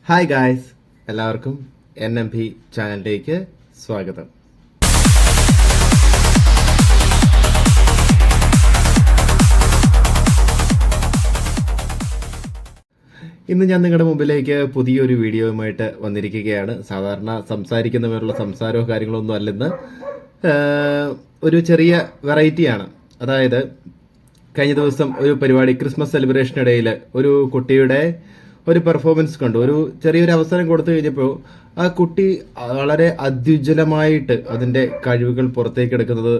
Hi guys, എല്ലാവർക്കും NMP ചാനലിലേക്ക് സ്വാഗതം. ഇന്ന് ഞാൻ നിങ്ങളുടെ മുമ്പിലേക്ക് പുതിയൊരു വീഡിയോയുമായിട്ട് വന്നിരിക്കുകയാണ്. സാധാരണ സംസാരിക്കുന്നവരുള്ള സംസാരമോ കാര്യങ്ങളോ ഒന്നും അല്ലെന്ന്, ഒരു ചെറിയ വെറൈറ്റിയാണ്. അതായത് കഴിഞ്ഞ ദിവസം ഒരു പരിപാടി, ക്രിസ്മസ് സെലിബ്രേഷനിടയിൽ ഒരു കുട്ടിയുടെ ഒരു പെർഫോമൻസ് കണ്ടു. ഒരു ചെറിയൊരു അവസരം കൊടുത്തു കഴിഞ്ഞപ്പോൾ ആ കുട്ടി വളരെ അത്യുജ്വലമായിട്ട് അതിൻ്റെ കഴിവുകൾ പുറത്തേക്ക് എടുക്കുന്നത്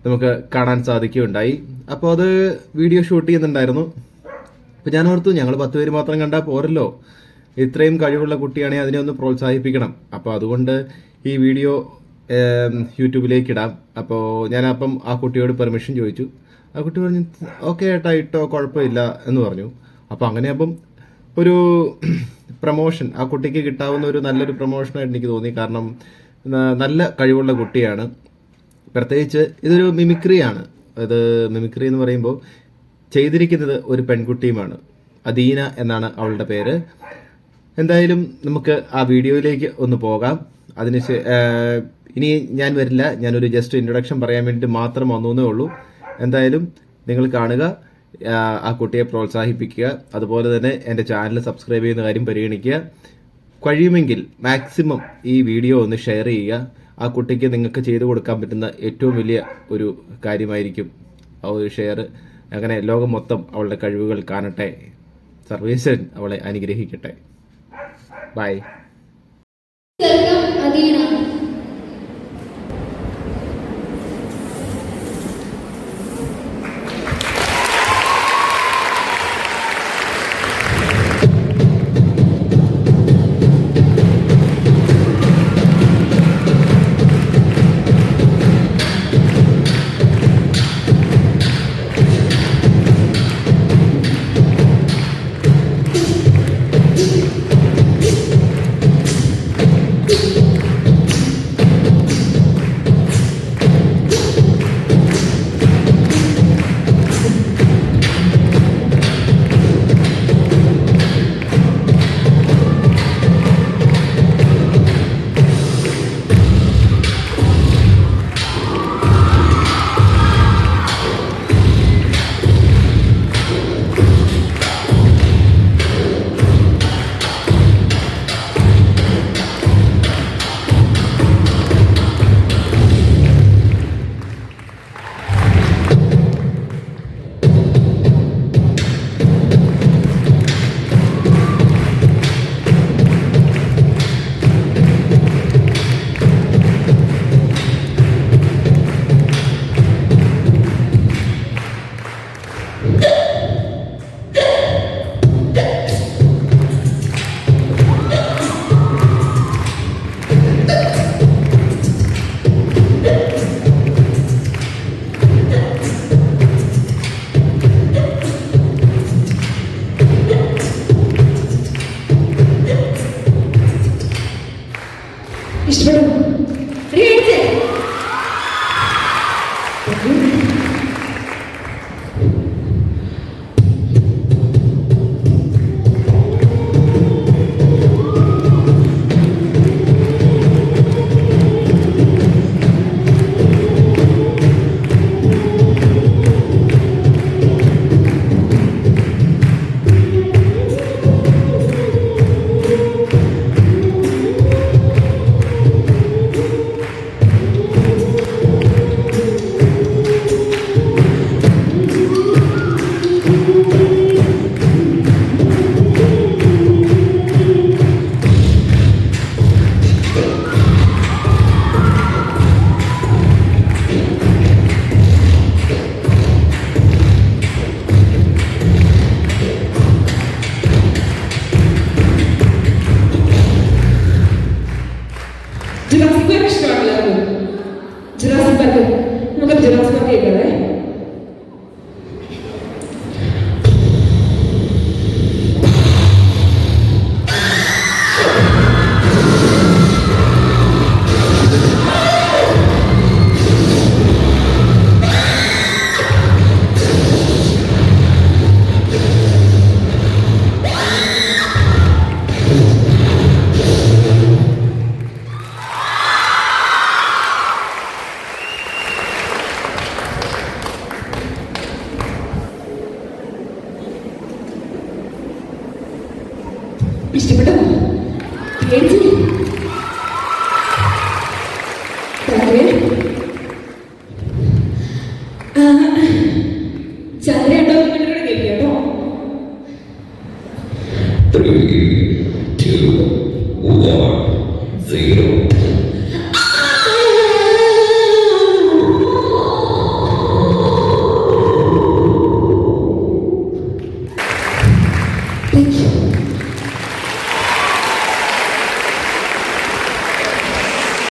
നമുക്ക് കാണാൻ സാധിക്കുകയുണ്ടായി. അപ്പോൾ അത് വീഡിയോ ഷൂട്ട് ചെയ്യുന്നുണ്ടായിരുന്നു. അപ്പോൾ ഞാൻ ഓർത്തു, ഞങ്ങൾ 10 പേര് മാത്രം കണ്ടാൽ പോരല്ലോ, ഇത്രയും കഴിവുള്ള കുട്ടിയാണെങ്കിൽ അതിനെ ഒന്ന് പ്രോത്സാഹിപ്പിക്കണം. അപ്പോൾ അതുകൊണ്ട് ഈ വീഡിയോ യൂട്യൂബിലേക്ക് ഇടാം. അപ്പോൾ ഞാനപ്പം ആ കുട്ടിയോട് പെർമിഷൻ ചോദിച്ചു. ആ കുട്ടി പറഞ്ഞു, ഓക്കെ ഏട്ടാ ഇട്ടോ, കുഴപ്പമില്ല എന്ന് പറഞ്ഞു. അപ്പോൾ അങ്ങനെ അപ്പം ഒരു പ്രമോഷൻ ആ കുട്ടിക്ക് കിട്ടാവുന്ന ഒരു നല്ലൊരു പ്രമോഷനായിട്ട് എനിക്ക് തോന്നി. കാരണം നല്ല കഴിവുള്ള കുട്ടിയാണ്. പ്രത്യേകിച്ച് ഇതൊരു മിമിക്രിയാണ്. ഇത് മിമിക്രി എന്ന് പറയുമ്പോൾ ചെയ്തിരിക്കുന്നത് ഒരു പെൺകുട്ടിയുമാണ്. അദീന എന്നാണ് അവളുടെ പേര്. എന്തായാലും നമുക്ക് ആ വീഡിയോയിലേക്ക് ഒന്ന് പോകാം. ഇനി ഞാൻ വരില്ല, ഞാനൊരു ജസ്റ്റ് ഇൻട്രൊഡക്ഷൻ പറയാൻ വേണ്ടിയിട്ട് മാത്രം വന്നേ ഉള്ളൂ. എന്തായാലും നിങ്ങൾ കാണുക, ആ കുട്ടിയെ പ്രോത്സാഹിപ്പിക്കുക. അതുപോലെ തന്നെ എൻ്റെ ചാനൽ സബ്സ്ക്രൈബ് ചെയ്യുന്ന കാര്യം പരിഗണിക്കുക. കഴിയുമെങ്കിൽ മാക്സിമം ഈ വീഡിയോ ഒന്ന് ഷെയർ ചെയ്യുക. ആ കുട്ടിക്ക് നിങ്ങൾക്ക് ചെയ്തു കൊടുക്കാൻ പറ്റുന്ന ഏറ്റവും വലിയ ഒരു കാര്യമായിരിക്കും ആ ഒരു ഷെയർ. അങ്ങനെ ലോകം മൊത്തം അവളുടെ കഴിവുകൾ കാണട്ടെ. സർവേശ്വരൻ അവളെ അനുഗ്രഹിക്കട്ടെ. ബൈ. ഇഷ്ടപ്പെട്ടോ? പേടിച്ചില്ലേ? ചന്ദ്രയുണ്ടോ? കേട്ടോ. 3